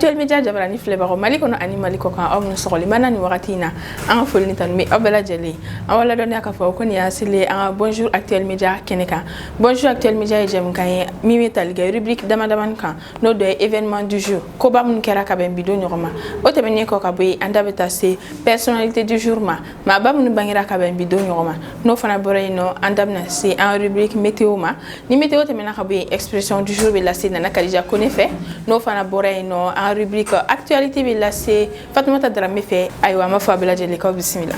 Actuel Media jabarani flebaro maliko no ani maliko kan aw no sogoli manani wakatina an folni tan mi abela jeli an wala don yaka fa ko ni asile an bonjour Actuel Media keneka bonjour Actuel Media jem kan mi metal rubrique damadaman kan no de événement du jour ko ba mun kera ka ben bido nyoma o te menye ko ka boy anda beta se personnalité du jour ma ba mun bangira ka ben bido nyoma no fana boray no andam na se en rubrique météo ma ni météo te mena ka boy expression du jour be la se na Kadija connaît fait no fana boray no en rubrique actualité be la se Fatoumata Dramé fait aywa ma fa bela jeli ko bismillah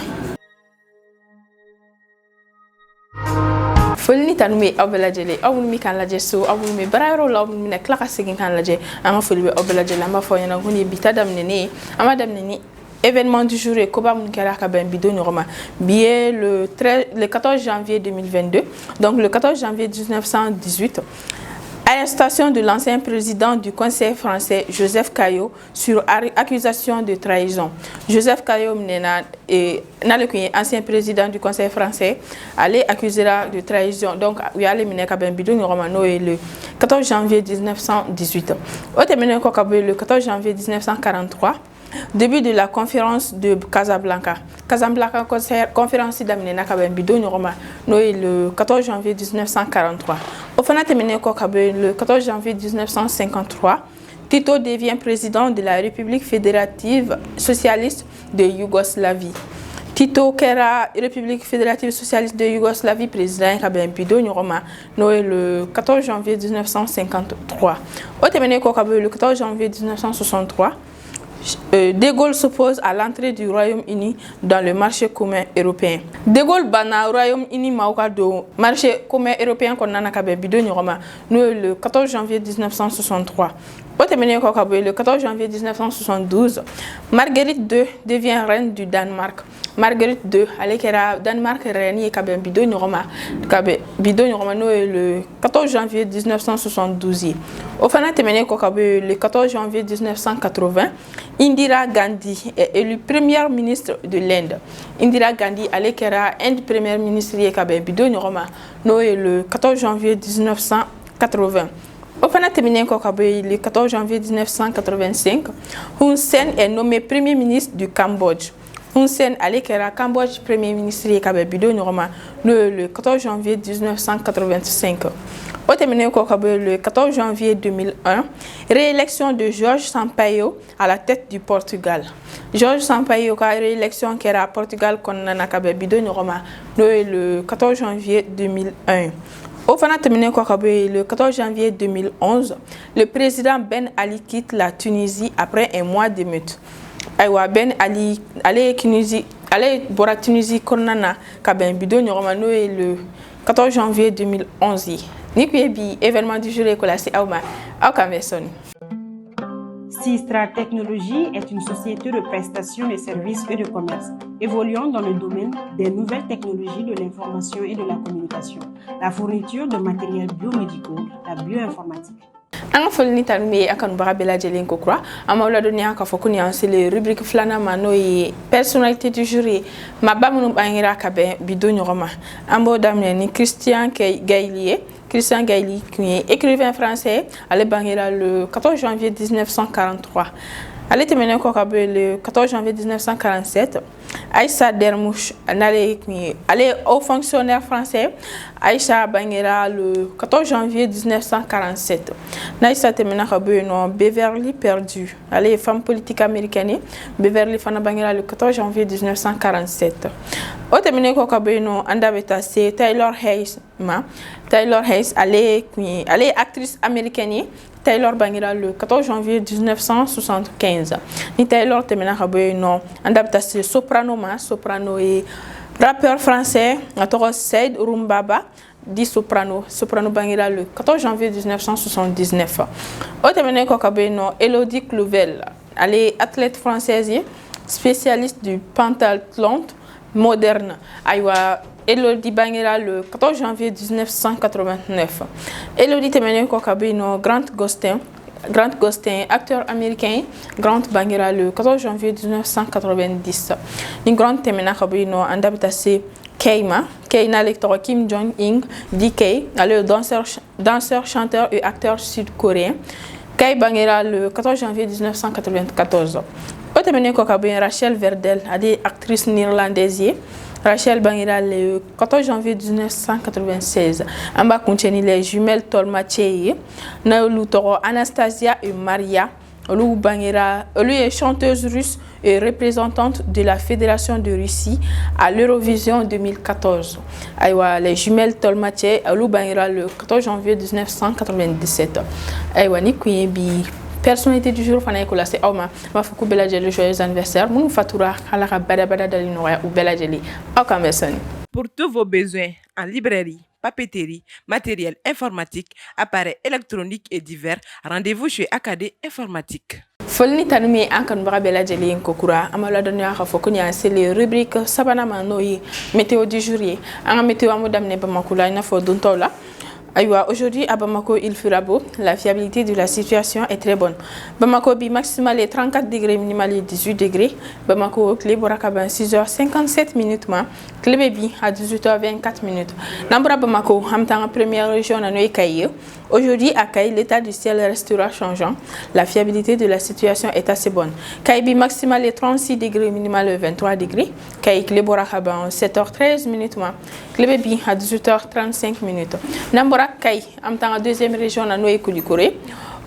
folni tanumi obela jeli awul mi kan laje so awul mi barayro law mi nek la kasegin kan laje anga folbe obela jeli ma fo yana honi bitadam nene amadam nene événement du jour et koba mun kera ka ben bido norma bien le 14 janvier 2022 donc le 14 janvier 1918 arrestation de l'ancien président du Conseil français Joseph Caillaux sur accusation de trahison. Joseph Caillaux ancien président du Conseil français allait accuser de trahison. Donc il y a le 14 janvier 1918. Le 14 janvier 1943. Début de la conférence de Casablanca. Casablanca conférence d'Amina Kabembido le 14 janvier 1943. Au final, le 14 janvier 1953, Tito devient président de la République fédérative socialiste de Yougoslavie. Tito Kera, République fédérative socialiste de Yougoslavie, président Kabembido le 14 janvier 1953. Le 14 janvier 1963, De Gaulle s'oppose à l'entrée du Royaume-Uni dans le marché commun européen. De Gaulle bana Royaume-Uni mauka do marché commun européen qu'on a nakabe bido nyoma le 14 janvier 1963. Le 14 janvier 1972, Marguerite II devient reine du Danemark. Marguerite II, Alekera Danemark reine kabe bido nyoma le 14 janvier 1972. Au final, le 14 janvier 1980, Indira Gandhi est élue première ministre de l'Inde. Indira Gandhi Alekera Inde première ministre le 14 janvier 1980. Au final, le 14 janvier 1985, Hun Sen est nommé premier ministre du Cambodge. Hun Sen Alekera Cambodge premier ministre le 14 janvier 1985. Le 14 janvier 2001, réélection de Georges Sampaio à la tête du Portugal. Georges Sampaio a réélection qui era Portugal le 14 janvier 2001. Le 14 janvier 2011, le président Ben Ali quitte la Tunisie après un mois d'émeute. Ben Ali allez Tunisie le 14 janvier 2011. Nipi événement du jour écolasé Auma Aukameson. Sistra Technologies est une société de prestation de services et de commerce évoluant dans le domaine des nouvelles technologies de l'information et de la communication, la fourniture de matériels biomédicaux, la bioinformatique. An folni tanmi akan barabela jelen ko kra amawla do nyaka fokuni an sele rubrique flana mano yi personnalité du jour ma bamunu bangira ka be bido nyoma ambo damne ni Christian Gaillier qui est écrivain français allé bangira le 14 janvier 1943. Elle était menée le 14 janvier 1947. Aïssa Dermouche, elle est haut fonctionnaire français. Aïssa Bangira le 14 janvier 1947. Aïssa Temena Beverly Perdu. Elle est femme politique américaine. Beverly Fana Bangira le 14 janvier 1947. Otemene Kokabeno Andabeta c'est Taylor Hayes. Taylor Hayes, elle est actrice américaine. Taylor Bangira le 14 janvier 1975. Ni Taylor Temena Kabono Andabeta c'est soprano et rappeur français. Atoro Said Rumbaba dit soprano Bangira le 14 janvier 1979. Otemene Kokabeno Elodie Clouvel. Elle est athlète française, spécialiste du pentathlon moderne. Aywa Elodie Bangira le 14 janvier 1989. Elodie Temene Kokabino Grant Gostin, acteur américain. Grant Bangira le 14 janvier 1990. Ni Grant Temene Kokabino Andabitase Keina lecteur Kim Jong-un, DK, le danseur, chanteur et acteur sud-coréen. Kay Bangira le 14 janvier 1994. Autrement que Rachel Verdel, actrice néerlandaise. Rachel Bangira le 14 janvier 1996. Amba contient les jumelles Tolmache, Naoulou Toro, Anastasia et Maria. Olou Bangira, lui est chanteuse russe et représentante de la Fédération de Russie à l'Eurovision 2014. Aïwa, les jumelles Tolmache, Olou Bangira le 14 janvier 1997. Aïwa, ni bi personnalité du jour, Fana Ekola, c'est Auma. Ma foukou Beladjeli, joyeux anniversaire. Mounou Fatoura, Halara Bada Dalinouaya ou Beladjeli. Pour tous vos besoins en librairie, papeterie, matériel informatique, appareils électroniques et divers, rendez-vous chez Acadé Informatique. Folni tanumi ankan barabela jeli nkokura amala donya khafokuni c'est les rubriques sabana manoyi météo du jour yi anga météo amodam ne bamakula na fo dontola. Aujourd'hui à Bamako il fera beau, la fiabilité de la situation est très bonne. Bamako bi maximal est 34 degrés, minimal est 18 degrés. Bamako clé Borakaba 6h57 minutes, clé Bébi à 18h24 minutes. Nambra Bamako, Hamtang première région à Noékaïe. Aujourd'hui à Kaï, l'état du ciel restera changeant. La fiabilité de la situation est assez bonne. Kaïbi maximal est 36 degrés, minimal est 23 degrés. Kaï clé Borakaba 7h13 minutes, clé Bébi à 18h35 minutes. Nambra Kaï, en deuxième région à Noé Koulikoro.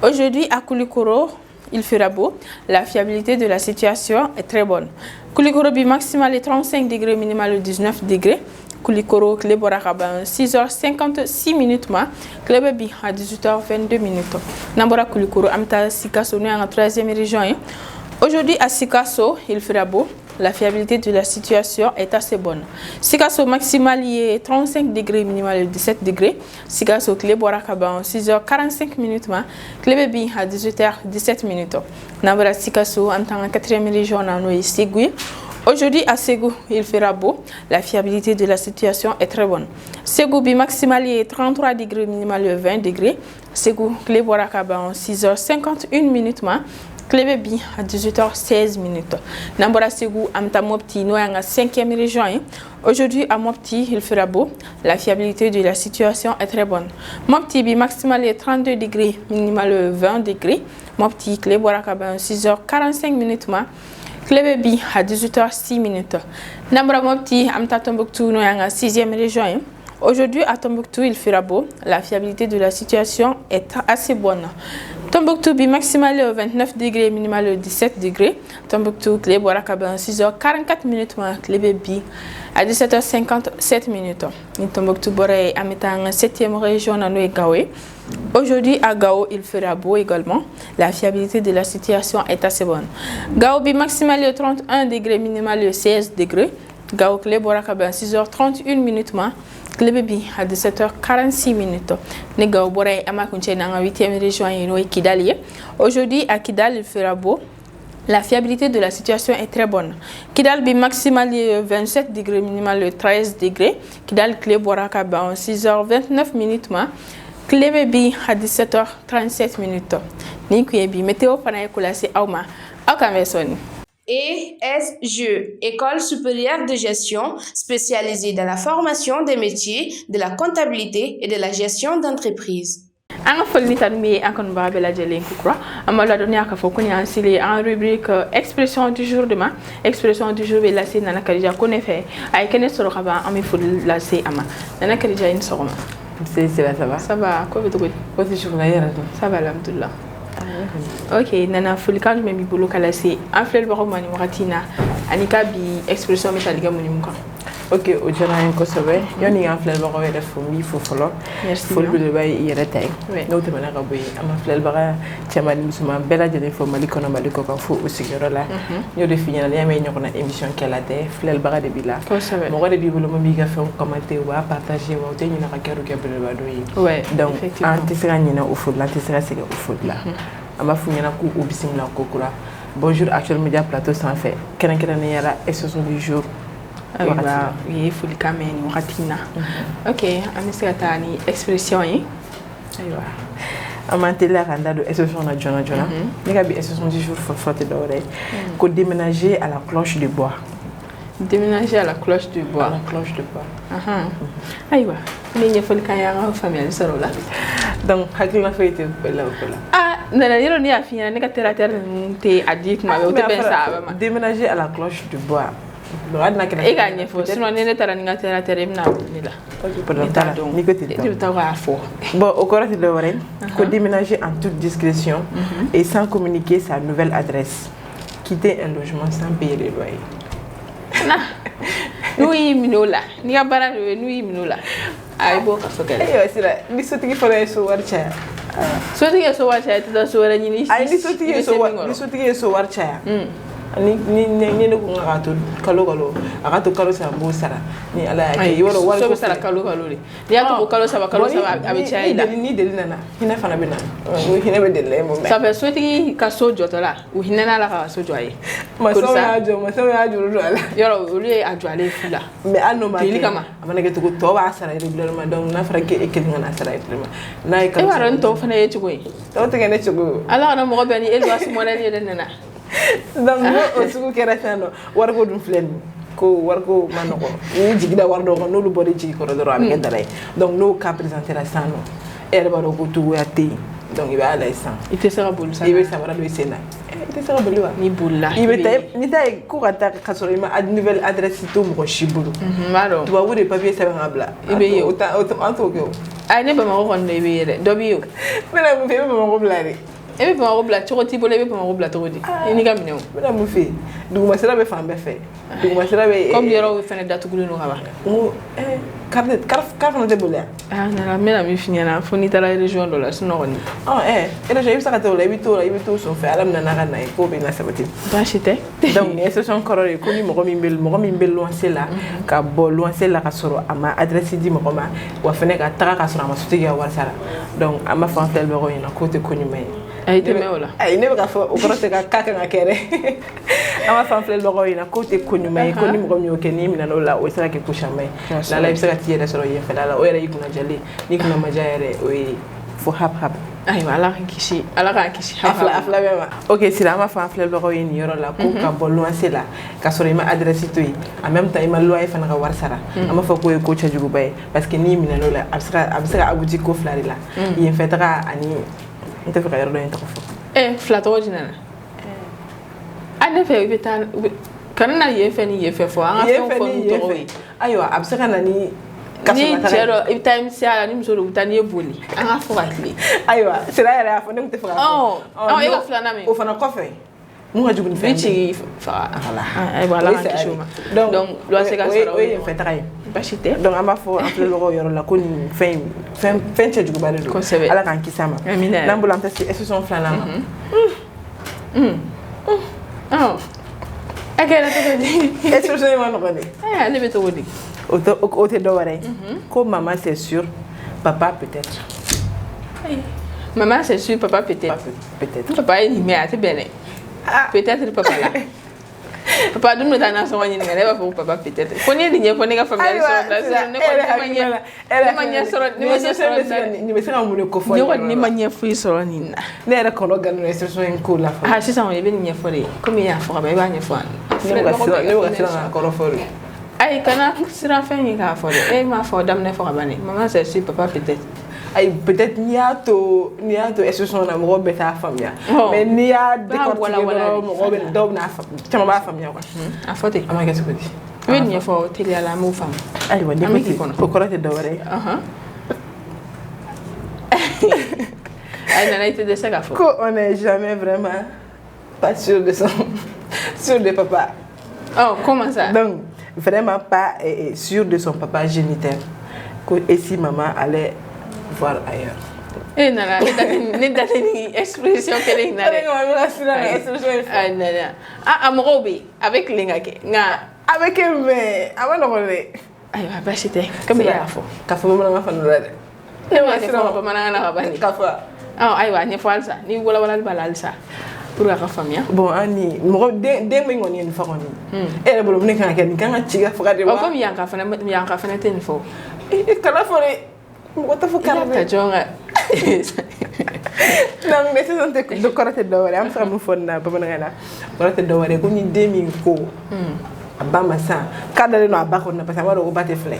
Aujourd'hui à Koulikoro, il fera beau. La fiabilité de la situation est très bonne. Koulikoro bi maximal est 35 degrés, minimal est 19 degrés. Koulikoro, Kleborakaban 6h56 minutes, Klebebi à 18h22 minutes. Nambora Koulikoro, Amta Sikasso, nous en troisième région. Aujourd'hui à Sikasso, il fera beau. La fiabilité de la situation est assez bonne. Sikasso maximal est 35 degrés, minimal est 17 degrés. Sikasso Kleborakaba 6h45 minutes, Klebebi à 18h17 minutes. Nambora Sikasso, en tant que quatrième région, on a Ségui. Aujourd'hui à Ségou, il fera beau. La fiabilité de la situation est très bonne. Ségou bi maximal est 33 degrés, minimal est 20 degrés. Ségou Kleborakaba 6h51 minutes, Klebebi à 18h16 minutes. Nambora Ségou, Amta Mopti, nous en 5e région. Aujourd'hui à Mopti, il fera beau. La fiabilité de la situation est très bonne. Mopti bi maximal est 32 degrés, minimal 20 degrés. Mopti Kleborakaba 6h45 minutes. Klebebi à 18h06 minutes. Nambora Mopti, Amta Tombouctou, nous en 6e région. Aujourd'hui à Tombouctou, il fera beau. La fiabilité de la situation est assez bonne. Tombouctou bi maximal est 29 degrés, minimal 17 degrés. Tombouctou, Kleborakaba 6h44 minutes, Klebebi à 17h57 minutes. Tombouctou Boré en 7e région à Gaoué. Aujourd'hui à Gao, il fera beau également. La fiabilité de la situation est assez bonne. Gao bi maximal est 31 degrés, minimal 16 degrés. Gao Kleborakaba 6h31 minutes. Klebebi à 17h46 minutes. Negao Boré Amakunche dans la 8e région et Kidali. Aujourd'hui à Kidal, il fera beau. La fiabilité de la situation est très bonne. Kidal bi maximal est 27 degrés, minimal 13 degrés. Kidal Kleborakaba 6h29 minutes. Klebebi à 17h37 minutes. Nikouyebi météo panaïkola c'est Auma. Akamesoni. ESG, École supérieure de gestion spécialisée dans la formation des métiers de la comptabilité et de la gestion d'entreprise. Anga folni tanmi ankon ba bela jelen kukra amala donia ka fokuni ansili en rubrique expression du jour demain expression du jour bela c'est nana karija kone fe ay kene soro khaba ami ful la c'est ama nana karija in soro C'est ça va. Ça va quoi veut dire Quoi c'est jour là ça va alhamdulillah. Ok nana ful kan me mi bolo kala c'est en flel ba mani wakatina anika bi expression metaliga muni muka. Ok ojana en ko sobe yoni en flel ba ko def fo mi fo folo fo bi le bay yere tay no te mana ka boy am flel ba chama musuma bela jene fo mali kono mali ko fo osigoro la ño de fini la yamé ñoko na émission kala té flel ba de bila mo ko de bi bolo mo mi ga fe commenter wa partager wa te ñu na ka keru ke bele ba do yi ouais donc antisera ñina au foot la antisera c'est au foot la ama fu ñina ku o bisimla ko kula bonjour actuel média plateau sans fait kenen kenen yara expression du jour. Oui, il faut le caméra wakatina. Ok, amesika tani expression yi. Aywa. Amantela randa de expression na jona. Nika bi expression du jour forte d'oreille. Ko déménager à la cloche de bois. Déménager à la cloche de bois. À la cloche de bois. Aywa. Ni ñe fol kanya famille soro la. Donc hakila fa été bella. Ah nana yero ni afia ne ka terre nte adik ma o te ben sa ba déménager à la cloche du bois. E gagne fo sinon ne tara ni terre na ni la. Ni côté. Tu ta wa fo. Bon, au corps de l'oreille, faut déménager en toute discrétion et sans communiquer sa nouvelle adresse. Quitter un logement sans payer les loyers. Na. Nous minola. Ni ka bara nous minola. Ay bo ka so kale. Eh sila, ni so tigi fora so warcha. So tigi so warcha ta so wala ni. Ay ni so tigi so warcha. Ni ne ko ngaka to kalo akato kalo sa mo sara ni ala ya ke yoro wala ko sara kalo ni ya to kalo sa abi chaida ni de nana hina fana bina o hina be de le mo sa be so tigi ka so jotola o hina na la ka so joye ma so ya jo ru ala yoro o le ajwale fula me anno ma ke kama amana ke to to ba sara regularment donc na fara ke ekel ngana sara regularment na e waran to fana ye chugo to te ngene chugo ala na mo be ni elwa si mo le de nana donc o sugu kera tano wargo dum flen ko wargo manoko ni jigida wardo ko no lu bodi jigi ko do am ngendare donc no ka présenter la sano e ba do ko tu yati donc il va aller sans ite sera bol sa ibe sabara do sena ite sera bol wa ni bulla ibe tay ni tay ko kata kasoro ma ad nouvelle adresse to mo shibulu maro tu ba wure papier sa ngabla ibe yo anto ko ay ne ba ma ko ne ibe yere do bi yo mena mo fe ba mo blari ebe pa robla choko ti bole ebe pa robla to di ni ga mineo bela mo fe duguma sera be fambe fe duguma sera be comme yero we fene datu gulu no kaba mo carte no te bola na la mena mi finyana foni tala région do la sino ni ele já ibsa ka to la ibito so fe alam na na ko be na sabati ba chite donc ni ce sont corps ko ni mo mi mbel loincer là ka bo loincer là ka soro ama adresse di mo ma wa fene ka taka ka soro ma suti ya war sara donc ama fa tel be ko ina ko te ko ni mai ay te meola ay ne ka fo o prote ka kaka ngakere ama fa flel logo ina ko te ko ni mai ko ni mo mi o ke ni mina no la o sara ke ko chamai la la ibsa ka tiere soro ye fe la o era ikuna jali ni kuna majayere o fo hap ay wala kishi ala ka kishi afla bema ok si la ma fa flel logo ni yoro la ko ka bolon c'est là ka soro ma adresse to yi en même temps ma loyer fa na ka war sara ama fa ko cha jugu bay parce que ni mina no la absaka abuti ko flari la yen fetara ani nte fa yoro do en to fo flato ordinaire ane fe bitan kana ye fe ni ye fe fo anga fo to ayo absaka na ni ni jero time sia ni mso do tani eboli anga fo akli ayo sira yara fo ne mte fa e ga flana me o fa na kofe mu ga jugun fe ci fa voilà ay wala ka shuma donc lo se ga sara oui fait tray bachite donc ama fo en plus logo yoro la ko ni fin che jugu ba do ala kan kisama l'ambulance est ce son flana akela to di est ce son man ko ni ne beto wodi Ote d'oreille. Comme maman c'est sûr, papa peut-être. Maman c'est sûr, papa peut-être. Peut-être. Papa il mais c'est bien. Peut-être papa là. Papa nous dans la soirée ni ngale ba papa peut-être. Foni ni nye foni ga famille sur ni me sera mu ko fo. Ni manye fu sur ni na. Ne era kono ganu instruction en ko la. Si ça on est bien ni fori. Comme il y a fora ba nya fo. Ne ga sira ko fori. Ay kana sira fenni ka fo de ma fo dam ne fo bani maman c'est si papa peut-être ay peut-être niato est-ce son amour beta famille mais nia décortiquer mo robe do na chama ba famille quoi a foté ama ke sukudi oui ni fo télé la mo fam ay wa ni ko korate do ware ay na été de ça ka fo ko on est jamais vraiment pas sûr de papa comment ça donc vraiment pas sûr de son papa géniteur et si maman allait voir ailleurs nana ne date ni expression kele na amrobi avec lingake nga avec me avant le ay ba chite comme ya fo ka fo mama fa no rade ne wa fo ba mana na ba ni ka fo ay wa ni falsa ni wala balal sa pour la famille bon ani mo de me ngoni en fa ngoni e bolo ne kan kan chiga fa de wa comme yanka fana ten fo e kala fo re mo ta fo kala ta jonga non mais c'est un truc de korate do wala am sa mo fo na ba na korate do wala ko ni demi ko abama sa kada no abako na pasa waro ko bate fle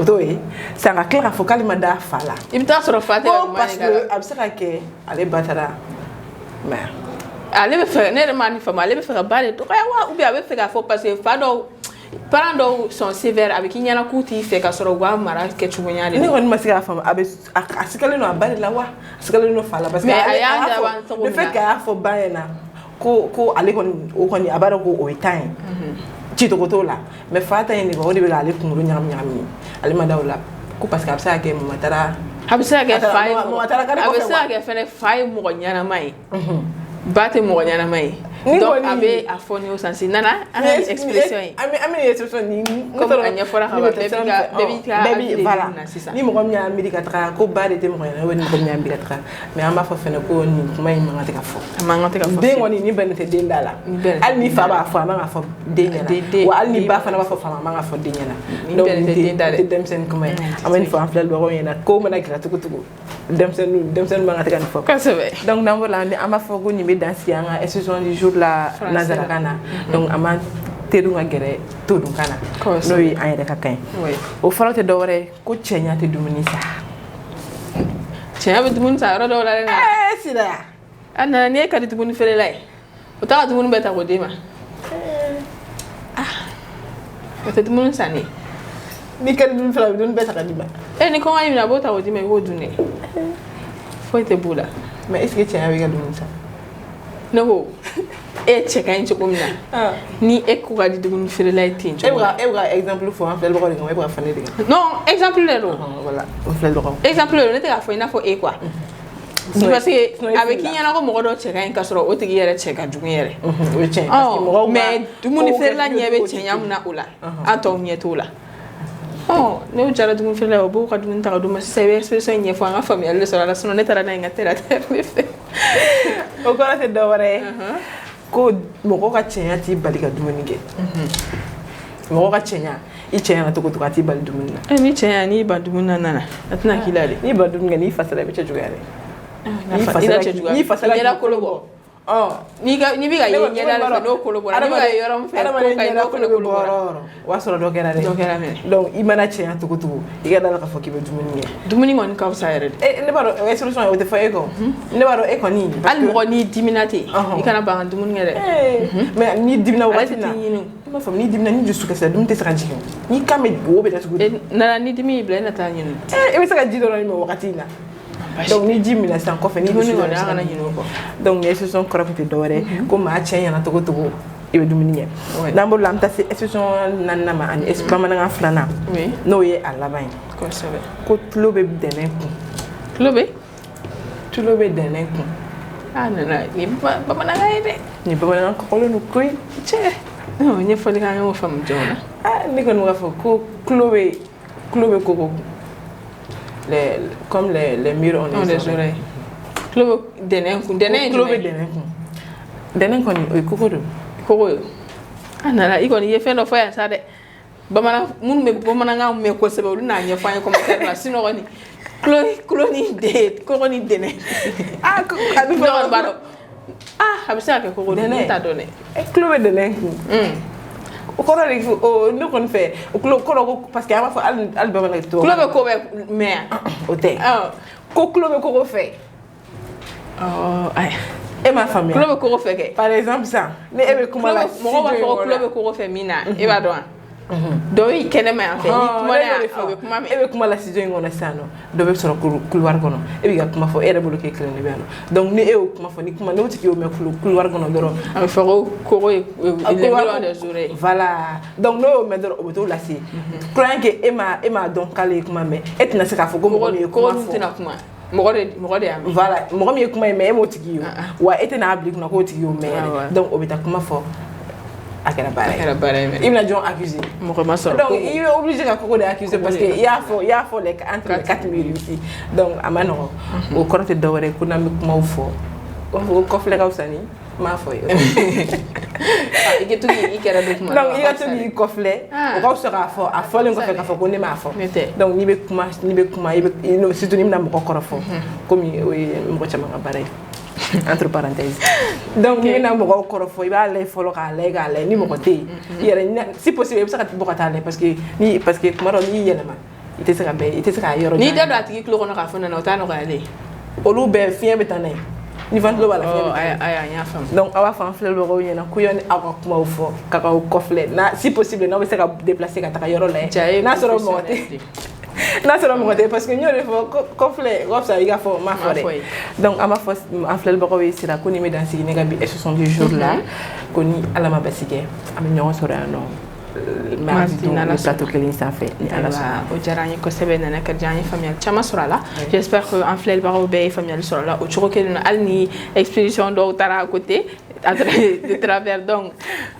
otoy sa nga kla fo kalima da fala imta soro fate parce que absaka ke ale batara mais ale be faire ne ma ni fama ale be faire ba de to wa ou bien ale be faire fo parce que parents dɔw sont sévères avec ɲɛna k'u t'i fɛ ka sɔrɔ wa mara kɛcogo ɲa de ne kɔni ma se k'a faamu a sigalen don a ba de la wa a sigalen don fa la parce que a y'a da le fait que a y'a fɔ ba ɲɛna ko ale kɔni a b'a dɔn ko o ye temps ye cicogo t'o la mais fa ta ye de o de bɛ k'ale kunkolo ɲagami ale ma da o la ko parce que a bɛ se ka kɛ mama taara a bɛ se ka kɛ fa ye a bɛ se ka kɛ fɛnɛ fa ye mɔgɔ ɲanama ye ba tɛ mɔgɔ ɲanama ye donc a bɛ a fɔ ni o sansi nana an ka expression ye an bɛ expression ni comme a ɲɛfɔra ka ban bɛɛ b'i ka na sisan ni mɔgɔ min y'a miiri ka taga ko ba de tɛ mɔgɔ ɲanama ni mɔgɔ min y'a miiri ka taga mais an b'a fɔ fɛnɛ ko nin kuma in man kan tɛ ka fɔ a man kan tɛ ka fɔ den kɔni ni bɛnnen tɛ den da la hali ni fa b'a fɔ a man kan fɔ den ɲɛna wa hali ni ba fana b'a fɔ fa ma a man kan fɔ den ɲɛna donc nin tɛ denmisɛnnin kuma ye an bɛ nin fɔ an filɛbagaw ɲɛna ko mana gɛlɛya cogo cogo denmisɛnnin man kan tɛ ka nin fɔ kosɛbɛ donc n'an bɔra an b'a fɔ ko nin bɛ dan sigi an ka institution du jour la nazarakan na donc an b'an teriw ka gɛrɛ to dun kan na n'o ye an yɛrɛ ka kan ye o fɔlɔ tɛ dɔwɛrɛ ye ko cɛɲa tɛ dumuni sa cɛɲa bɛ dumuni sa yɔrɔ dɔw la dɛ sida a nana n'e ka di dumuni feerela ye o t'a ka dumuni bɛɛ ta k'o d'e ma o tɛ dumuni san ne ni ka di dumuni feerela dumuni bɛɛ ta ka d'i ma ni kɔngɔ y'i minɛ a b'o ta k'o d'i ma i b'o dun dɛ foyi tɛ b'o la mais est ce que cɛɲa bɛ ka dumuni sa ne ko e cɛ ka ɲi cogo min na ni e ko ka di dumuni feerela ye ten cogo e bɛ ka exemple fɔ an filɛbagaw de kan e bɛ ka fɔ ne de kan non exemple de don voilà an filɛbagaw exemple de don ne tɛ k'a fɔ i n'a fɔ e quoi parce que a bɛ k'i ɲɛna ko mɔgɔ dɔ cɛ ka ɲi ka sɔrɔ o tigi yɛrɛ cɛ ka jugu yɛrɛ o ye tiɲɛ parce que mɔgɔw mais dumuni feerela ɲɛ bɛ cɛɲa min na o la an tɔw ɲɛ t'o la ne jara dumuni feerela ye o b'o ka dumuni ta ka d'u ma sisan i bɛ expression ɲɛfɔ an ka faamuyali de sɔrɔ a la sinon ne taara n'a ye n ka terrateur de fɛ o kɔrɔ tɛ dɔwɛrɛ ye ko mɔgɔ ka cɛɲa t'i bali ka dumuni kɛ mɔgɔ ka cɛɲa i cɛɲa na cogo cogo a t'i bali dumuni na ni cɛɲa n'i ba dumuni na nana a tɛna k'i la dɛ n'i ba dumuni kɛ n'i fasala i bɛ cɛ juguya dɛ n'i fasala ɲɛda kolo bɔ n'i bɛ ka ye ɲɛda de fɛ n'o kolo bɔra n'i bɛ ka ye yɔrɔ min fɛ k'o ka ɲi n'o fana kolo bɔra o b'a sɔrɔ dɔ kɛra dɛ donc i mana cɛɲa cogo cogo i ka d'a la k'a fɔ k'i bɛ dumuni kɛ dumuni kɔni ka fisa yɛrɛ de ne b'a dɔn o ye solution ye o tɛ fɔ e kɔ ne b'a dɔn e kɔni hali mɔgɔ n'i dimina ten i kana ban ka dumuni kɛ dɛ mais n'i dimina wagati na i b'a fɔ n'i dimina ni dusu kasira dumuni tɛ se ka jigin n'i kan bɛ wo bɛ datugu nana ni dimi y'i bila i na taa ɲini i bɛ se ka ji dɔrɔn min wagati in na donc ni ji minɛ sisan kɔfɛ ni dumuni kɔni an kana ɲinɛ o kɔ donc ni institution kɔrɔ tun tɛ dɔwɛrɛ ko maa cɛ ɲɛna cogo cogo i bɛ dumuni kɛ n'an bolo la an bɛ taa se institution naaninan ma ani bamanankan filanan n'o ye a laban ye kosɛbɛ ko tulo bɛ dɛnɛn kun tulo bɛ dɛnɛn kun a nana ni bamanankan ye dɛ ni bamanankan kɔkɔlen don koyi cɛ ɲɛfɔli k'an y'o faamu joona ne kɔni b'a fɔ ko tulo bɛ koko comme les murs on les oreilles tulo bɛ dɛnɛn kun dɛnɛn ye tulo bɛ dɛnɛn kun dɛnɛn kɔni o ye koko don koko ye a nana i kɔni i ye fɛn dɔ fɔ yan sa dɛ minnu bɛ bamanankan mɛn kosɛbɛ olu n'a ɲɛfɔ an ye commentaire la sinon kɔni tulo ni koko ni dɛnɛn a bɛ fɔ b'a dɔn a bɛ se ka kɛ koko don ne t'a dɔn dɛ tulo bɛ dɛnɛn kun o kɔrɔ de ne kɔni fɛ o kɔrɔ ko parce que an b'a fɔ hali bamanankan to tulo bɛ ko bɛ mɛn yan o tɛ ko tulo bɛ koko fɛ ayi e m'a faamuya tulo bɛ koko fɛ kɛ par exemple sisan ni e bɛ kuma la mɔgɔw b'a fɔ ko tulo bɛ koko fɛ min na e b'a dɔn wa dɔw y'i kɛnɛma yan fɛ n'i kuma na yan o bɛ kuma mɛn e bɛ kuma la studio in kɔnɔ sisan nɔ dɔ bɛ sɔrɔ couloir kɔnɔ e bɛ ka kuma fɔ e yɛrɛ bolo k'e kelen de bɛ yan nɔ donc ni e y'o kuma fɔ ni kuma n'o tigi y'o mɛn couloir kɔnɔ dɔrɔn a bɛ fɔ ko koko ye les millions des oreilles voilà donc n'o y'o mɛn dɔrɔn o bɛ t'o lase croyant que e m'a dɔn k'ale ye kuma mɛn e tɛna se k'a fɔ ko mɔgɔ min ye kuma fɔ tɛna kuma mɔgɔ de y'a mɛn voilà mɔgɔ min ye kuma ye mɛ e m'o tigi ye wa e tɛna bila i kunna k'o tigi y'o mɛn donc o bɛ taa kuma fɔ a kɛra baara ye i bɛna jɔn accuser mɔgɔ ma sɔrɔ donc i bɛ obligé ka koko de accuser parce que i y'a fɔ entre les 4 mille ici donc a ma nɔgɔn o kɔrɔ tɛ dɔwɛrɛ ye ko n'an bɛ kumaw fɔ o b'a fɔ ko kɔfilɛ ka fisa ni n m'a fɔ ye i ka to k'i kɛrɛ bɛ kuma donc i ka to k'i kɔfilɛ o ka fisa k'a fɔ a fɔlen kɔfɛ k'a fɔ ko ne m'a fɔ donc n'i bɛ kuma surtout n'i bɛna mɔgɔ kɔrɔ fɔ komi o ye mɔgɔ caman ka baara ye entre parenthèses donc n'i bɛna mɔgɔw kɔrɔ fɔ i b'a lajɛ fɔlɔ k'a lajɛ ni mɔgɔ tɛ yen i yɛrɛ si possible i bɛ se ka bɔ ka taa lajɛ parce que kuma dɔ n'i y'i yɛlɛma i tɛ se k'a yɔrɔ n'i da don a tigi tulo kɔnɔ k'a fɔ nana o t'a nɔgɔyalen olu bɛɛ fiɲɛ bɛ taa n'a ye ni van lo bala aya fam donc awa fa flel bo yena ku yoni awa kuma ufo kaka kofle na si possible na se ka déplacer ka ta yoro la na soro monter na soro monter parce que ñore fo kofle wopsa iga fo ma fore donc ama fo en flel bo wi sira ko ni me dans ci nega bi et 70 jours là ko ni ala ma basige am ñoo soro no merci na la plateau que l'instant fait ala o jarani ko sebe na ka jani famille chama surala j'espère que en flel baro be famille surala o choko ke na alni expédition do tara à côté de travers donc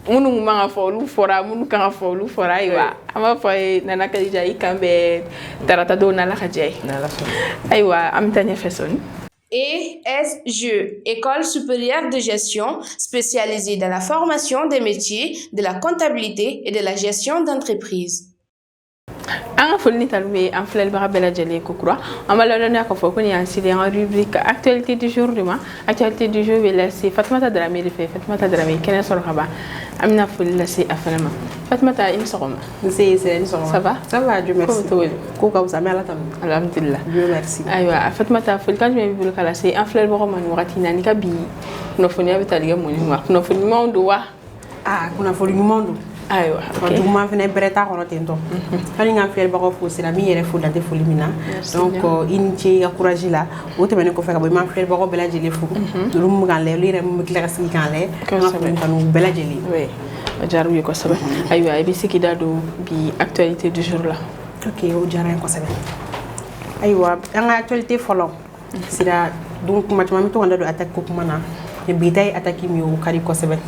munu manga folu fora munu kan folu fora iwa ama foi na ka jai kambe tarata do na la khajay na la aywa am tanya façon ESGE, École supérieure de gestion, spécialisée dans la formation des métiers de la comptabilité et de la gestion d'entreprise. Anga folni talwe en flel bara bela jele kokura amala dona ko foko ni ansile en rubrique actualité du jour demain actualité du jour bela c'est Fatmata Dramé fait Fatmata Dramé kena solo khaba amna folla c'est afalama Fatmata in soroma c'est une soroma ça va Dieu merci ko ka vous amela tam alhamdulillah Dieu merci aywa Fatmata fol kan me bulu kala c'est en flel bara man wakati nani ka bi no foni abitaliga mo ni wa no foni mondo wa kuna foli mondo aywa okay duma fene breta ko tento kali nga fiel bako fo sira mi yere fo dante fo limina donc inti ya courage la o te mene ko feka bo ma fiel bako bela jeli fo dum ngal le lire mo kila kasi kan le nga fo kanu bela jeli oui jaru ko sabe aywa e bi sikida do bi actualité du jour là ok o jaran ko sabe aywa nga actualité follow sira donc matama mi to ngada do attaque ko mana e bi tay attaque mi o kari ko sabe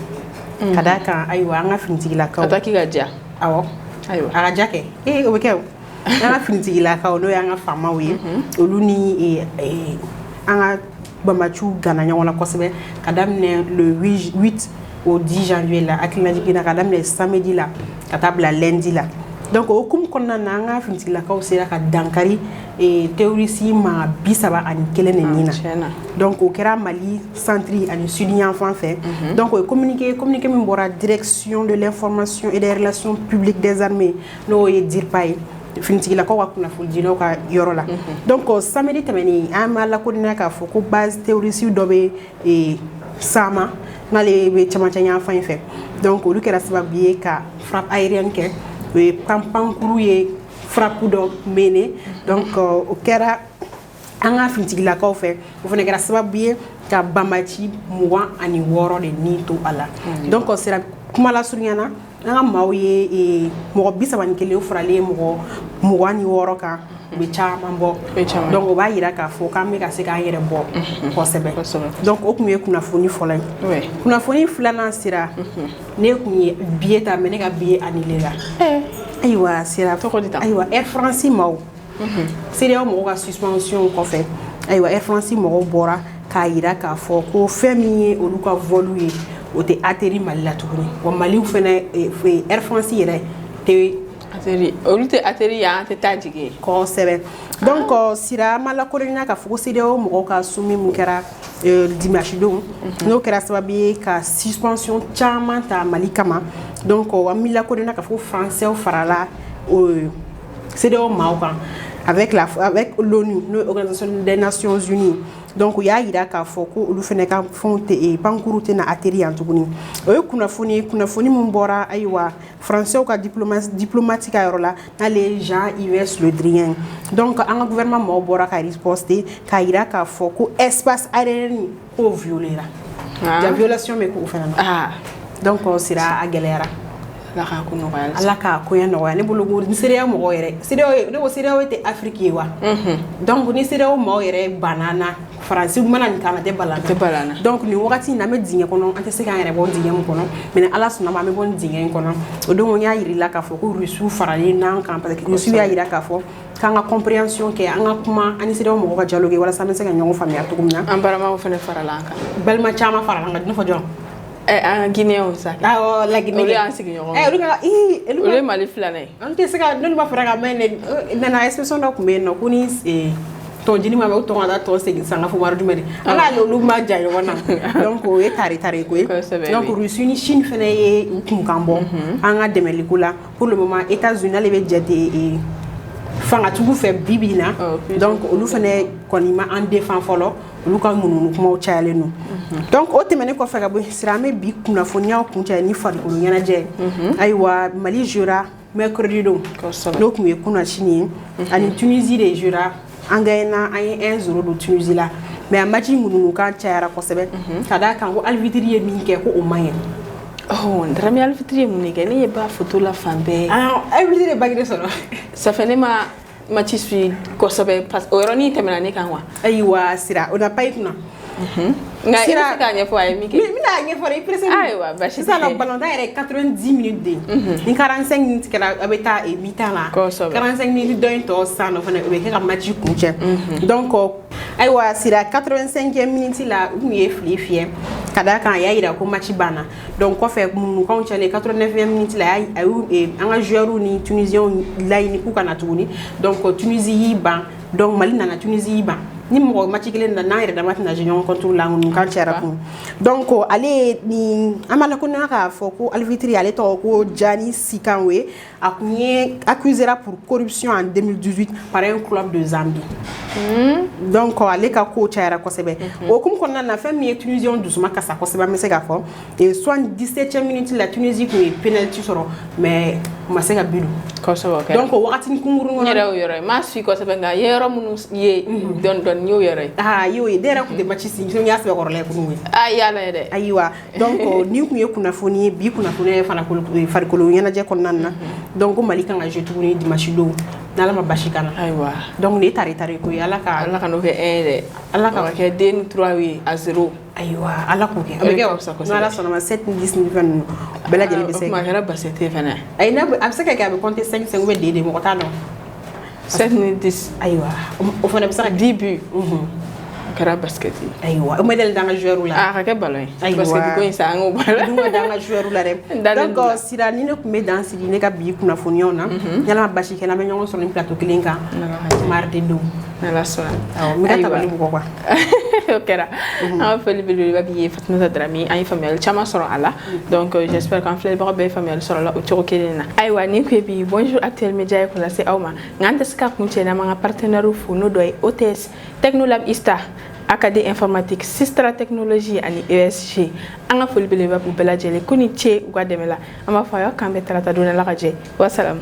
kada kan aywa nga fintigila kaw ataki gaja awo aywa aga jake obekew nga fintigila kaw no nga fama we oluni anga bamachu gana nyawala kosebe kadam ne le 8 au 10 janvier là akina jikina kadam ne samedi là katabla lundi là donc okum konna nga fintigila kaw sera ka dankari et théorie ma bisaba ani kelene nina donc au kera Mali centri ani sudien enfant fait donc communiquer min bora direction de l'information et des relations publiques des armées no e dire pay finitigi la ko wakuna ful dino ka yoro la donc samedi tamani amala ko dina ka foko base théorie dobe et sama na le be chamachanya enfant fait donc lu kera sababu ka frappe aérienne ke e pampankuru ye frappe do mene donc au kera anga fintigila ko fe o fene kera sababu ye ka bamachi muwa ani woro de nito ala donc sera kuma la suryana anga mawye e mo bisa ban kele o frale mo muwani woro ka be chama mbo donc o ba yira ka fo ka me ka se ka yere bo ko sebe donc o kumye kuna foni fola kuna foni fulana sira ne kumye bieta mene ka bie anilela aywa sira aywa Air France maw c'est mo ka suspension ko fait aywa Air France mo bora ka yira ka fo ko femi o luka voluer o te atterri Mali la tukuni wa Mali u fene Air France yere te atterri o lute atterri ya te tajige ko sebe donc sira mala ko rena ka fo CDO mo ka sumi mu kera dimanche do no kera sababi ka suspension chama ta Mali kama donc wa mila ko rena ka fo français o farala o CDO maoka avec l'ONU, l'Organisation des Nations Unies. Donc il y a ira ka foko lu fene ka fonte e pankuruté na atterri en tuguni o kuna foni mun bora aywa français ka diplomatique ayrola na les gens US le drien donc en gouvernement mo bora ka riposte ka ira ka foko espace aérien o violera la violation me ko fena donc sera a galera la ka ko no ala ka ko ya no ya ne bulugo ni seria mo yere seria ne seria te afrique wa donc ni seria mo yere banana France mana ni kana te balana donc ni wakati na me dinye kono ante se kan yere bon dinye mo kono mais ala suna ma me bon dinye kono o do nya yiri la ka fo ko rusu farale nan kan parce que rusu ya yira ka fo kanga compréhension ke anga kuma ani seria mo ko dialogue wala sa me se kan nyongo famia to gumna ambarama ko fene faralanka belma chama faralanga dino fo jon en Guinée on ça la Guinée le Mali flâner on te saka non ba fara mais na expression do kumbe no kuni ton jini ma to ngada to se sanga fo maru dumedi ala lu ma jayo wana donc e tari ko donc Russie ni Chine fene e kumkambo anga demelikula pour le moment États-Unis les be jete fanga tugu fɛ bibi na donc olu fɛnɛ kɔni ma an défend fɔlɔ olu ka mununu kumaw cayalen no donc o tɛmɛnen kɔfɛ ka bɔ sira an bɛ bi kunnafoniyaw kuncɛ ni farikolo ɲɛnajɛ ayiwa Mali jouera mercredi don n'o tun ye kunna sini ye ani Tunisie de jouera an gagné an ye 1-0 don Tunisie la mais a match mununu kan cayara kosɛbɛ ka d'a kan ko Alvitri ye min kɛ ko o man ɲɛ. Oh, Drame Alvitri ye mun kɛ ne ye ba photo la fan bɛɛ. Alvitri ye bagide sɔrɔ. Ça fait ne ma match suit kosɛbɛ parce que o yɔrɔnin tɛmɛna ne kan wa. Ayiwa sira o na pa i kunna. Nka i bɛ se k'a ɲɛfɔ a ye min kɛ. N bɛna a ɲɛfɔ dɛ i pressé. Ayiwa basi tɛ. Sisan nɔ ballon d'or yɛrɛ 90 minutes de ni 45 minutes kɛra a bɛ taa mi-temps la 45 minutes dɔ in tɔ sisan nɔ fana o bɛ kɛ ka match kuncɛ donc ayiwa sira 85e minute la u tun ye fili fiyɛ ka d'a kan a y'a yira ko match banna donc kɔfɛ munnukanw cɛlen 89e minute la a y'u an ka joueurs ni tunisiens laɲini k'u kana tuguni donc Tunisie y'i ban donc Mali nana Tunisie y'i ban ni mɔgɔ match kelen na n'an yɛrɛ dama tɛna jɛ ɲɔgɔn contre la kan cɛra kun donc ale ni an b'a lakodɔn k'a fɔ ko Alvitri ale tɔgɔ ko Jani Sikanwe a kun ye accusera pour corruption en 2018 par un club de Zambie donc ale ka ko cayara kosɛbɛ o hukumu kɔnɔna na fɛn min ye Tunisien dusuma kasa kosɛbɛ an bɛ se k'a fɔ 77e minute la Tunisie kun ye penalty sɔrɔ mais u ma se ka bidu kosɛbɛ donc wagatini kunkurun kɔnɔ yɛrɛ o yɔrɔ ma suit kosɛbɛ nka ye yɔrɔ minnu ye dɔɔni y'o yɛrɛ ye y'o ye ne yɛrɛ kun tɛ match si n y'a sɛbɛn kɔrɔla ye kunun ye yala yɛrɛ ayiwa donc ni kun ye kunnafoni ye bi kunnafoni ye fana farikolo ɲɛnajɛ kɔnɔna na donc Mali kan ka jouer tuguni dimanche don n'Ala ma basi kana ayiwa donc ne tari ko ye Ala ka n'o kɛ 1 yɛrɛ Ala ka kɛ 2 ni 3 ye à 0 ayiwa Ala k'o kɛ a bɛ kɛ n'Ala sɔnna ma 7 ni 10 ni fɛn ninnu bɛɛ lajɛlen bɛ se kuma kɛra basket fana ayi n'a a bɛ se ka kɛ a bɛ compter 5 ou bien 2 mɔgɔ t'a dɔn 7 ni 10 ayiwa o fana bɛ se ka 10 buts kɛra basket ayiwa o ma deli d'an ka joueur la ka kɛ ballon ye basket ko in sa an k'o ballon dun ka d'an ka joueur la dɛ donc sira ni ne tun bɛ dan sigi ne ka bi kunnafoniyaw na yalama basi kɛ n'an bɛ ɲɔgɔn sɔrɔ ni plateau kelen kan mardi don n'Ala sɔnna awɔ n bɛ ka tabali bugɔ quoi o kɛra an ka foli belebeleba b'i ye Fatumata Darame an ye faamuyali caman sɔrɔ a la donc j'espère qu'an filɛbagaw bɛɛ ye faamuyali sɔrɔ a la o cogo kelen na ayiwa nin kun ye bi bonjour actuel média ye k'o lase aw ma nka an tɛ se ka kuncɛ n'an m'an ka partenaires fo n'o dɔ ye OTS Technolab ISTA AKD informatique Sistra technologie ani ESG an ka foli belebeleba b'u bɛɛ lajɛlen ko ni ce u ka dɛmɛ la an b'a fɔ a y'aw k'an bɛɛ tarata don Ala ka jɛ wassalam